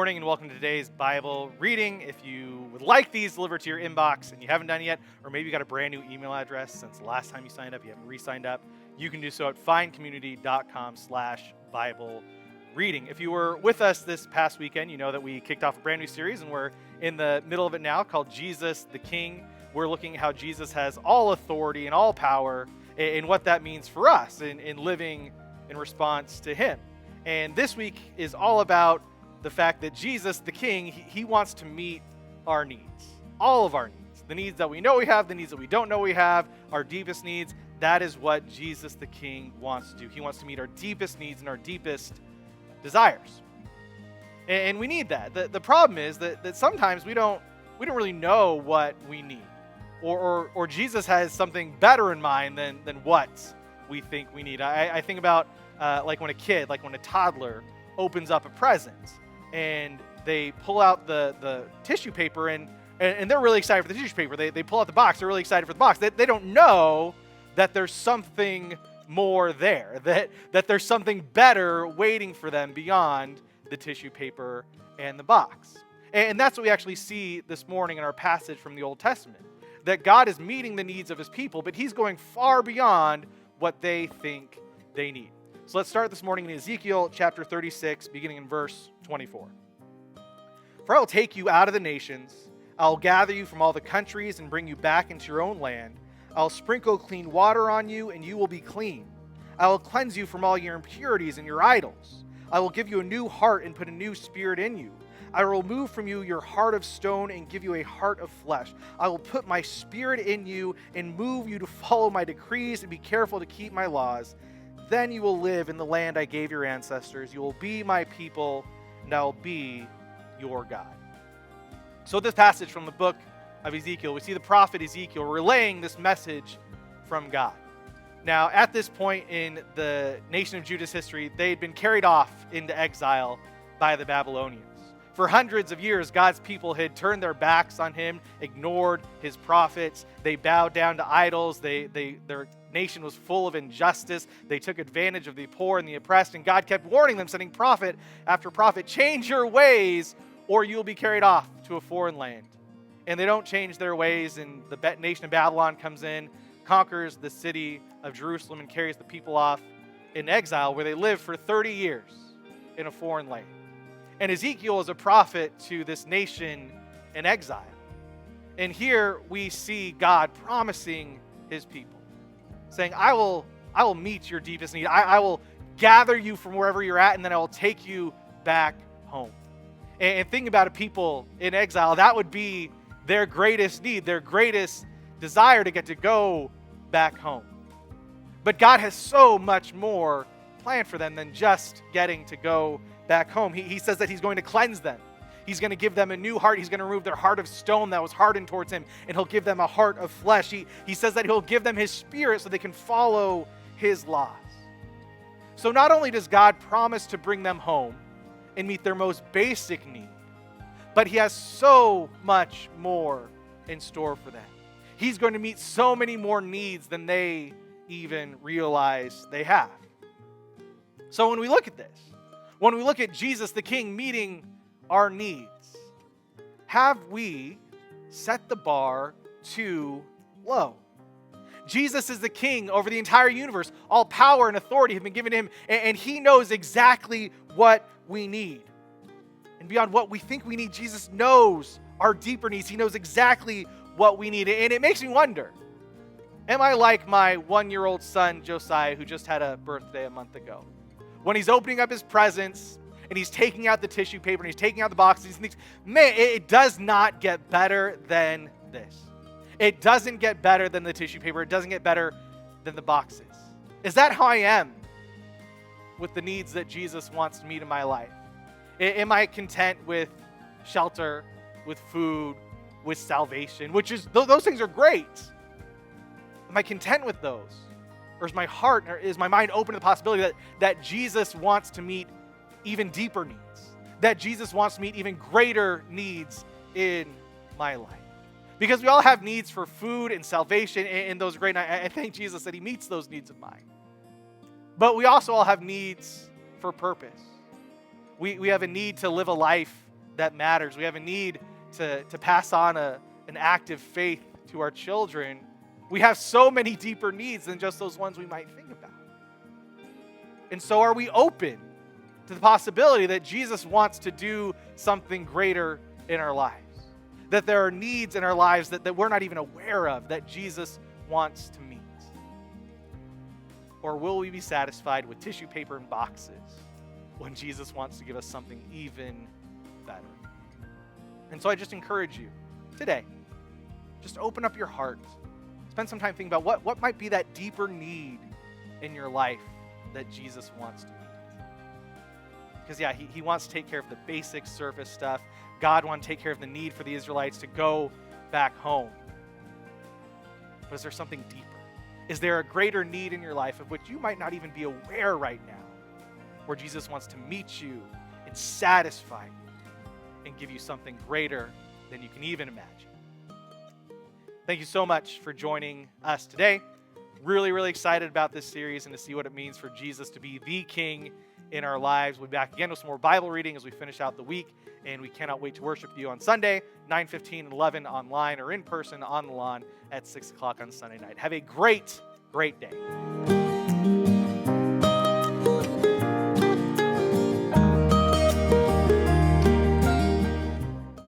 morning and welcome to today's Bible reading. If you would like these delivered to your inbox and you haven't done it yet, or maybe you got a brand new email address since the last time you signed up, you haven't re-signed up, you can do so at findcommunity.com/Bible reading. If you were with us this past weekend, you know that we kicked off a brand new series and we're in the middle of it now called Jesus the King. We're looking at how Jesus has all authority and all power and what that means for us in living in response to him. And this week is all about the fact that Jesus, the King, he wants to meet our needs, all of our needs, the needs that we know we have, the needs that we don't know we have, our deepest needs. That is what Jesus, the King, wants to do. He wants to meet our deepest needs and our deepest desires. And we need that. The problem is that sometimes we don't really know what we need. Or Jesus has something better in mind than what we think we need. I think about like when a toddler opens up a present and they pull out the tissue paper and they're really excited for the tissue paper. They pull out the box. They're really excited for the box. They don't know that there's something more there, that there's something better waiting for them beyond the tissue paper and the box. And that's what we actually see this morning in our passage from the Old Testament, that God is meeting the needs of his people, but he's going far beyond what they think they need. So let's start this morning in Ezekiel chapter 36, beginning in verse 24. For I will take you out of the nations, I will gather you from all the countries and bring you back into your own land. I will sprinkle clean water on you, and you will be clean. I will cleanse you from all your impurities and your idols. I will give you a new heart and put a new spirit in you. I will remove from you your heart of stone and give you a heart of flesh. I will put my spirit in you and move you to follow my decrees and be careful to keep my laws. Then you will live in the land I gave your ancestors. You will be my people, and I will be your God. So this passage from the book of Ezekiel, we see the prophet Ezekiel relaying this message from God. Now, at this point in the nation of Judah's history, they had been carried off into exile by the Babylonians. For hundreds of years, God's people had turned their backs on him, ignored his prophets. They bowed down to idols. Their nation was full of injustice. They took advantage of the poor and the oppressed, and God kept warning them, sending prophet after prophet, change your ways or you will be carried off to a foreign land. And they don't change their ways, and the nation of Babylon comes in, conquers the city of Jerusalem, and carries the people off in exile, where they live for 30 years in a foreign land. And Ezekiel is a prophet to this nation in exile. And here we see God promising his people, saying, I will meet your deepest need. I will gather you from wherever you're at, and then I will take you back home. And think about it, people in exile, that would be their greatest need, their greatest desire, to get to go back home. But God has so much more planned for them than just getting to go back home. He says that he's going to cleanse them. He's going to give them a new heart. He's going to remove their heart of stone that was hardened towards him, and he'll give them a heart of flesh. He says that he'll give them his spirit so they can follow his laws. So not only does God promise to bring them home and meet their most basic need, but he has so much more in store for them. He's going to meet so many more needs than they even realize they have. So when we look at this, when we look at Jesus the King meeting our needs, have we set the bar too low? Jesus is the King over the entire universe. All power and authority have been given to him, and he knows exactly what we need. And beyond what we think we need, Jesus knows our deeper needs. He knows exactly what we need. And it makes me wonder, am I like my 1-year-old son, Josiah, who just had a birthday a month ago? When he's opening up his presents and he's taking out the tissue paper and he's taking out the boxes, he thinks, man, it does not get better than this. It doesn't get better than the tissue paper. It doesn't get better than the boxes. Is that how I am with the needs that Jesus wants to meet in my life? Am I content with shelter, with food, with salvation, which is, those things are great. Am I content with those? Or is my heart, or is my mind open to the possibility that Jesus wants to meet even deeper needs? That Jesus wants to meet even greater needs in my life? Because we all have needs for food and salvation, and those are great. And I thank Jesus that he meets those needs of mine. But we also all have needs for purpose. We have a need to live a life that matters. We have a need to pass on an active faith to our children. We have so many deeper needs than just those ones we might think about. And so are we open to the possibility that Jesus wants to do something greater in our lives? That there are needs in our lives that we're not even aware of that Jesus wants to meet? Or will we be satisfied with tissue paper and boxes when Jesus wants to give us something even better? And so I just encourage you today, just open up your heart. Spend some time thinking about what might be that deeper need in your life that Jesus wants to meet. Because he wants to take care of the basic surface stuff. God wants to take care of the need for the Israelites to go back home. But is there something deeper? Is there a greater need in your life of which you might not even be aware right now, where Jesus wants to meet you and satisfy you and give you something greater than you can even imagine? Thank you so much for joining us today. Really, really excited about this series and to see what it means for Jesus to be the King in our lives. We'll be back again with some more Bible reading as we finish out the week, and we cannot wait to worship with you on Sunday, 9:15 and 11 online, or in person on the lawn at 6 o'clock on Sunday night. Have a great, great day.